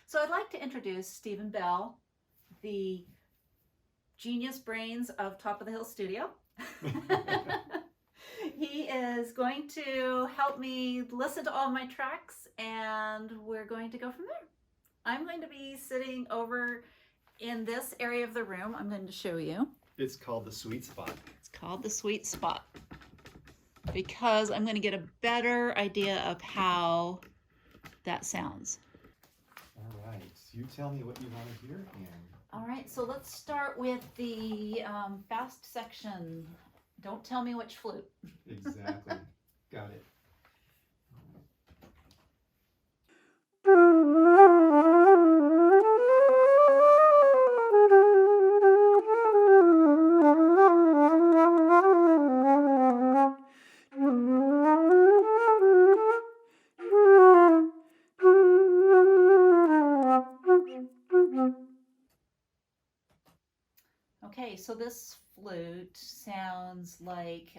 So I'd like to introduce Stephen Bell, the genius brains of Top of the Hill Studio. He is going to help me listen to all my tracks, and we're going to go from there. I'm going to be sitting over in this area of the room. I'm going to show you. It's called the sweet spot. It's called the sweet spot because I'm going to get a better idea of how that sounds. All right, you tell me what you want to hear, and all right, so let's start with the fast section. Don't tell me which flute. exactly. Got it. Okay, so this flute sounds like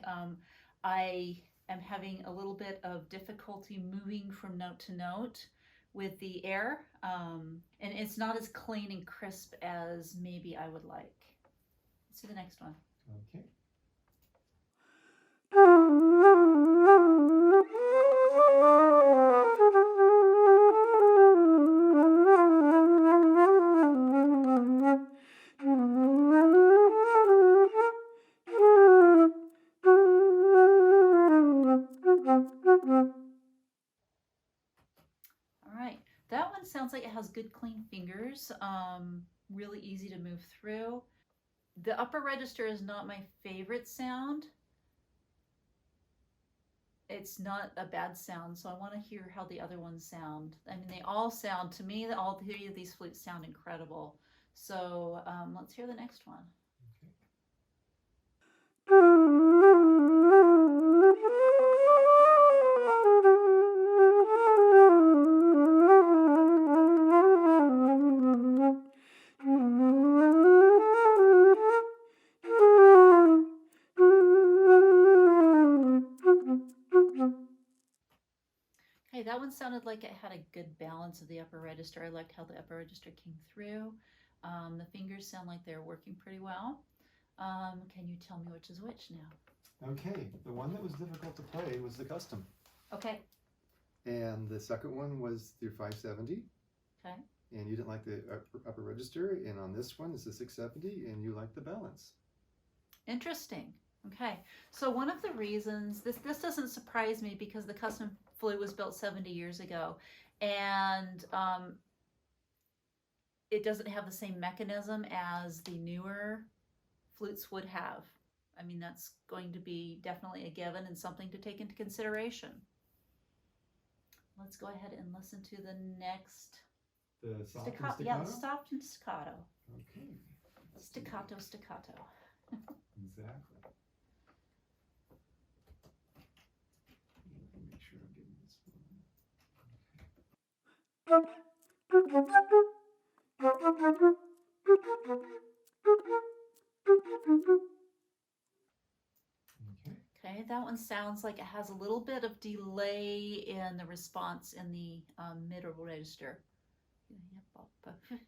I am having a little bit of difficulty moving from note to note with the air, and it's not as clean and crisp as maybe I would like. Let's do the next one. Okay. That one sounds like it has good clean fingers, really easy to move through. The upper register is not my favorite sound. It's not a bad sound, so I want to hear how the other ones sound. I mean, they all sound, to me, all three of these flutes sound incredible. So let's hear the next one. Okay, that one sounded like it had a good balance of the upper register. I liked how the upper register came through. The fingers sound like they're working pretty well. Can you tell me which is which now? Okay, the one that was difficult to play was the custom. Okay. And the second one was the 570. Okay. And you didn't like the upper register. And on this one is the 670, and you like the balance. Interesting. Okay. So one of the reasons, this doesn't surprise me because the custom flute was built 70 years ago, and it doesn't have the same mechanism as the newer flutes would have. I mean, that's going to be definitely a given and something to take into consideration. Let's go ahead and listen to the next. The soft and staccato. Yeah, the soft and staccato. Okay. Staccato. Exactly. Make sure I'm getting this one. Okay, that one sounds like it has a little bit of delay in the response in the middle register. Okay.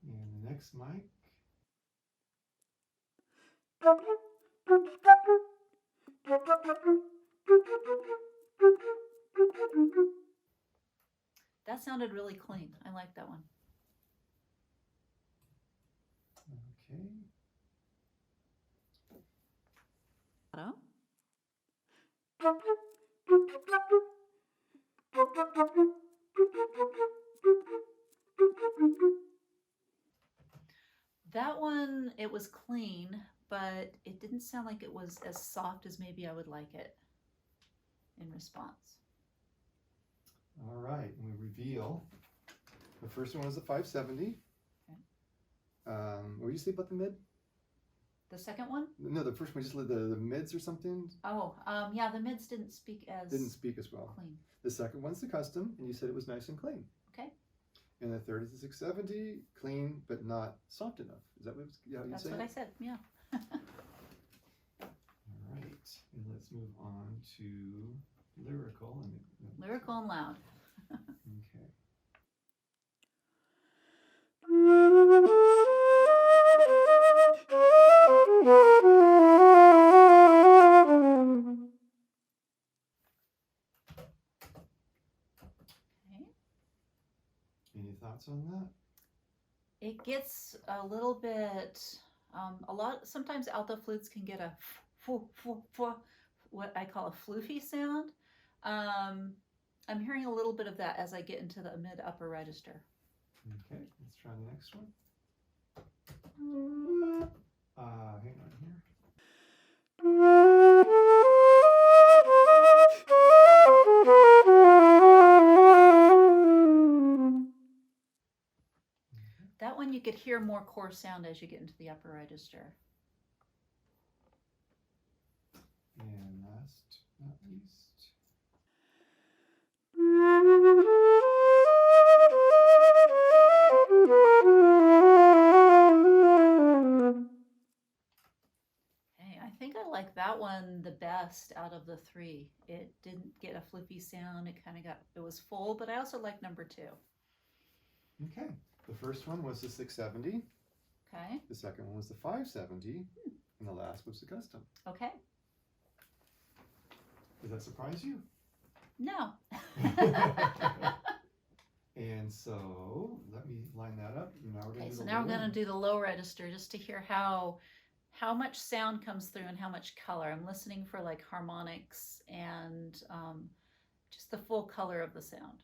And the next mic. That sounded really clean. I like that one. Okay. Hello? That one, it was clean, but it didn't sound like it was as soft as maybe I would like it in response. All right, and we reveal. The first one was the 570. Okay. What did you say about the mid? The second one? No, the first one, just the mids or something? Oh, yeah, the mids didn't speak as well. Clean. The second one's the custom, and you said it was nice and clean. Okay. And the third is the 670, clean, but not soft enough. Is that what you said? That's what I said, yeah. All right, and let's move on to lyrical. Lyrical and loud. thoughts on that? It gets a little bit, sometimes alto flutes can get a what I call a floofy sound. I'm hearing a little bit of that as I get into the mid upper register. Okay, let's try the next one. Hang on here. That one you could hear more core sound as you get into the upper register. And last but not least. Hey, I think I like that one the best out of the three. It didn't get a floofy sound. It was full, but I also like number 2. Okay, the first one was the 670. Okay. The second one was the 570. And the last was the custom. Okay. Does that surprise you? No. And so let me line that up. Now we're Okay, do so the now we're low going to end. do the low register just to hear how much sound comes through and how much color. I'm listening for like harmonics and just the full color of the sound.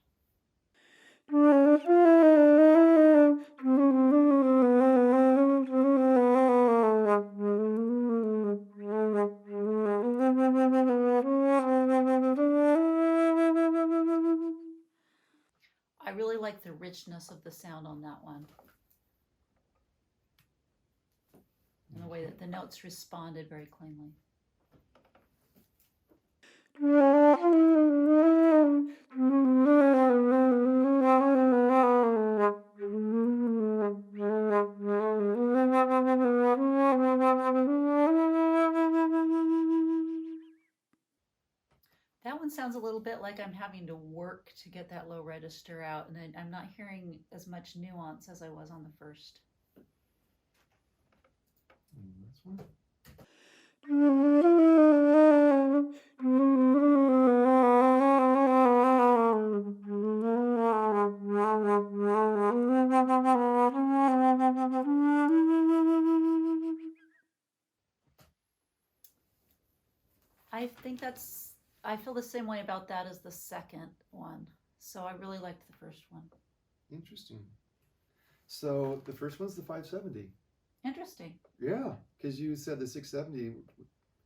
I really like the richness of the sound on that one. And the way that the notes responded very cleanly. That one sounds a little bit like I'm having to work to get that low register out, and I'm not hearing as much nuance as I was on the first. And this one. I feel the same way about that as the second one. So I really liked the first one. Interesting. So the first one's the 570. Interesting. Yeah, because you said the 670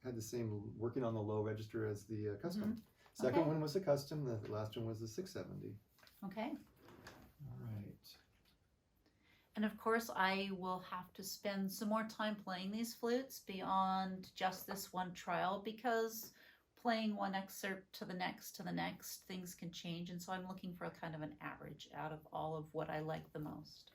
had the same working on the low register as the custom. Mm-hmm. Second Okay. one was the custom. The last one was the 670. Okay. All right. And of course, I will have to spend some more time playing these flutes beyond just this one trial, because playing one excerpt to the next, things can change. And so I'm looking for a kind of an average out of all of what I like the most.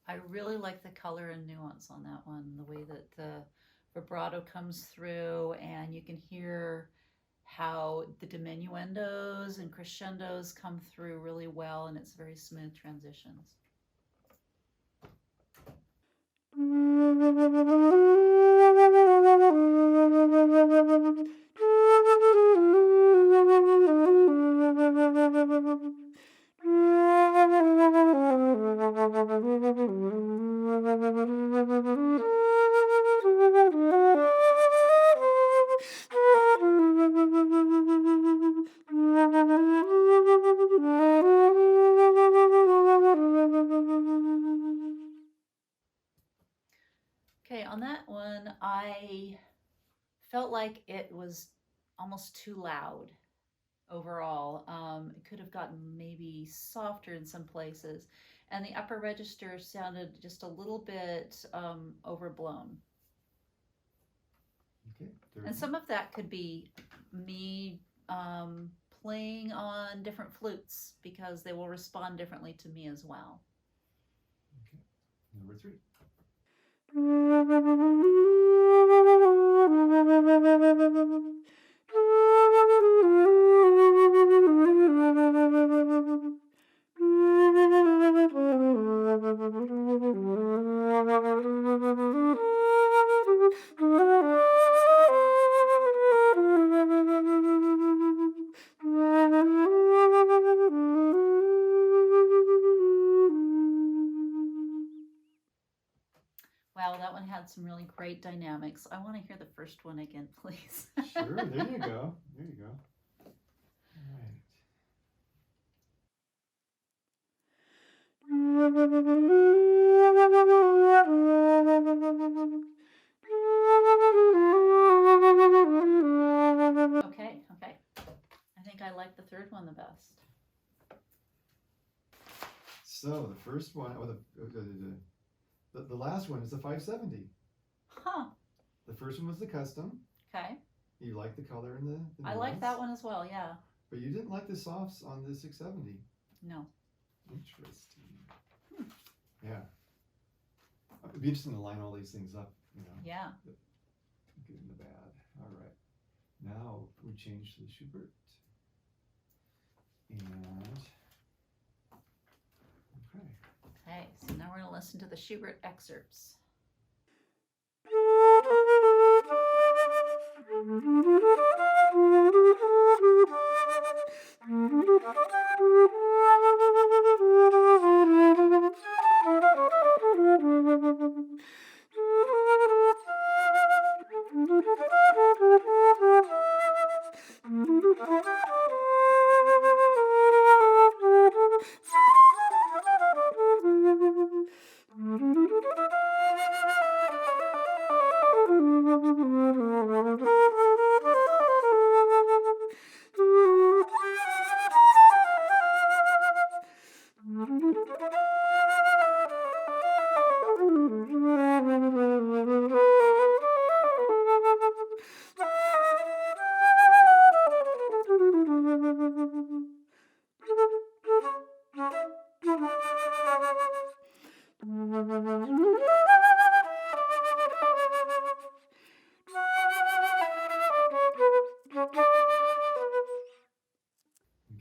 I really like the color and nuance on that one, the way that the vibrato comes through, and you can hear how the diminuendos and crescendos come through really well, and it's very smooth transitions. Okay, on that one, I felt like it was almost too loud overall. It could have gotten maybe softer in some places, and the upper register sounded just a little bit overblown. Okay. And some of that could be me playing on different flutes because they will respond differently to me as well. Okay. Number 3. Wow, that one had some really great dynamics. I want to hear the first one again, please. Sure, there you go. There you go. All right. Okay, okay. I think I like the third one the best. So the first one, or the last one is the 570. Huh. The first one was the custom. Okay. You like the color and the I like that one as well, yeah. But you didn't like the softs on the 670. No. Interesting. Yeah. It'd be interesting to line all these things up, you know. Yeah. The good and the bad. All right. Now we change to the Schubert. And okay. Okay, so now we're going to listen to the Schubert excerpts.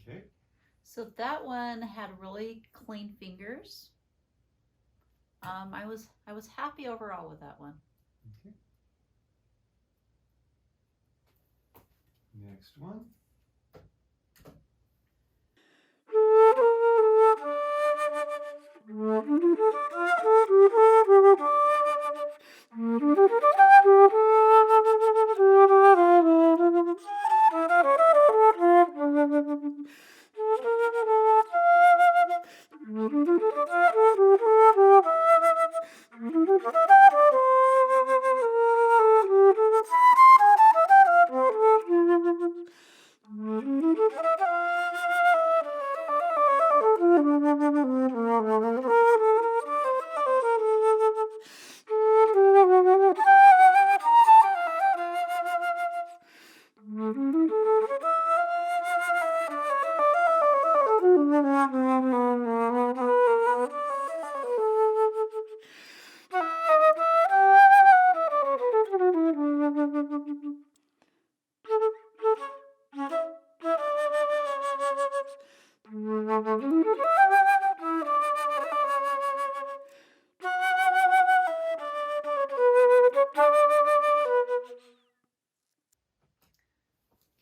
Okay. So that one had really clean fingers. I was happy overall with that one. Okay. Next one.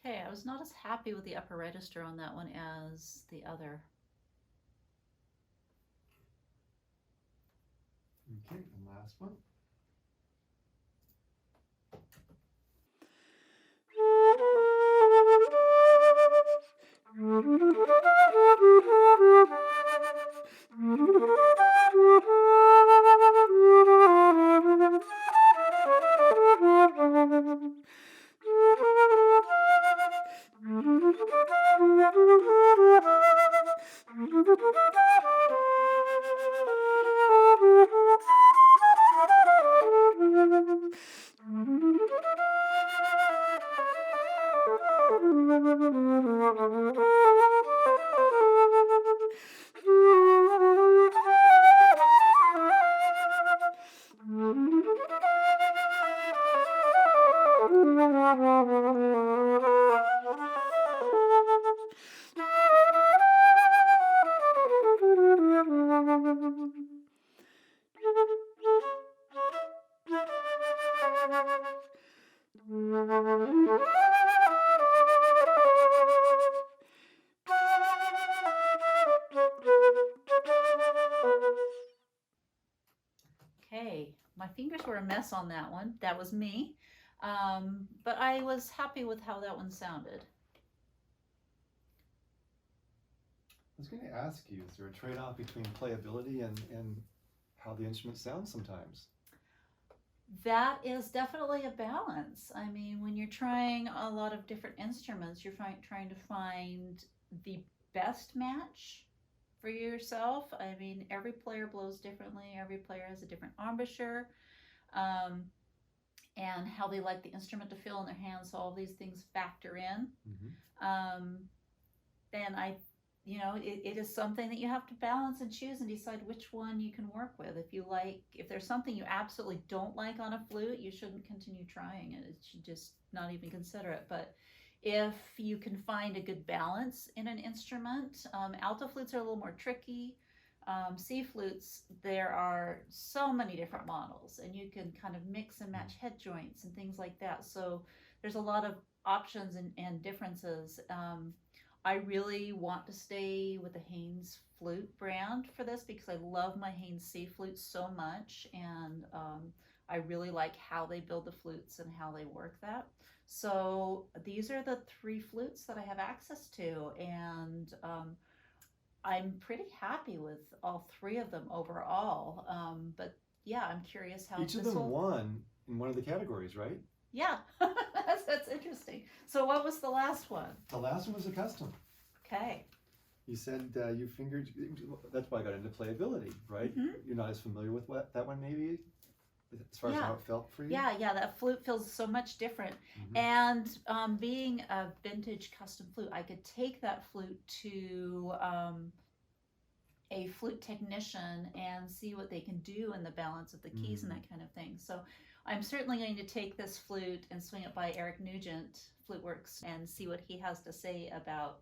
Okay, I was not as happy with the upper register on that one as the other. Okay, and last one. Okay, my fingers were a mess on that one. That was me. But I was happy with how that one sounded. I was going to ask you, is there a trade-off between playability and how the instrument sounds sometimes? That is definitely a balance. I mean, when you're trying a lot of different instruments, you're trying to find the best match for yourself. I mean, every player blows differently, every player has a different embouchure, um, and how they like the instrument to feel in their hands. So all these things factor in. Mm-hmm. And it is something that you have to balance and choose and decide which one you can work with. If there's something you absolutely don't like on a flute, you shouldn't continue trying it. It should just not even consider it. But if you can find a good balance in an instrument, alto flutes are a little more tricky. C flutes, there are so many different models, and you can kind of mix and match head joints and things like that. So there's a lot of options and differences. I really want to stay with the Haynes Flute brand for this because I love my Haynes C flute so much, and I really like how they build the flutes and how they work that. So these are the 3 flutes that I have access to, and I'm pretty happy with all 3 of them overall. But yeah, I'm curious how Each of them won in one of the categories, right? Yeah, that's interesting. So what was the last one? The last one was a custom. Okay. You said you fingered, that's why I got into playability, right? Mm-hmm. You're not as familiar with that one maybe, as far as how it felt for you? Yeah, that flute feels so much different. Mm-hmm. And being a vintage custom flute, I could take that flute to a flute technician and see what they can do in the balance of the keys and that kind of thing. So I'm certainly going to take this flute and swing it by Eric Nugent, FluteWorks, and see what he has to say about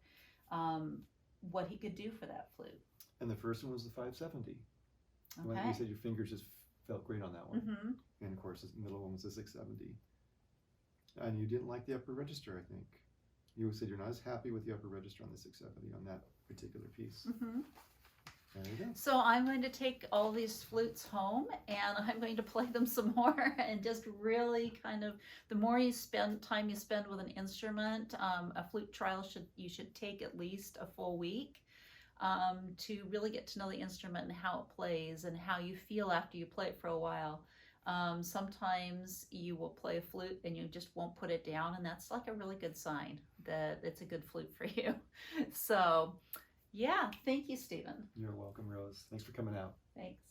what he could do for that flute. And the first one was the 570. Okay. When you said your fingers just felt great on that one. Mm-hmm. And of course, the middle one was the 670. And you didn't like the upper register, I think. You said you're not as happy with the upper register on the 670 on that particular piece. Mm-hmm. There you go. So I'm going to take all these flutes home and I'm going to play them some more and just really kind of, the more time you spend with an instrument, a flute trial you should take at least a full week to really get to know the instrument and how it plays and how you feel after you play it for a while. Sometimes you will play a flute and you just won't put it down, and that's like a really good sign that it's a good flute for you. So yeah, thank you, Stephen. You're welcome, Rose. Thanks for coming out. Thanks.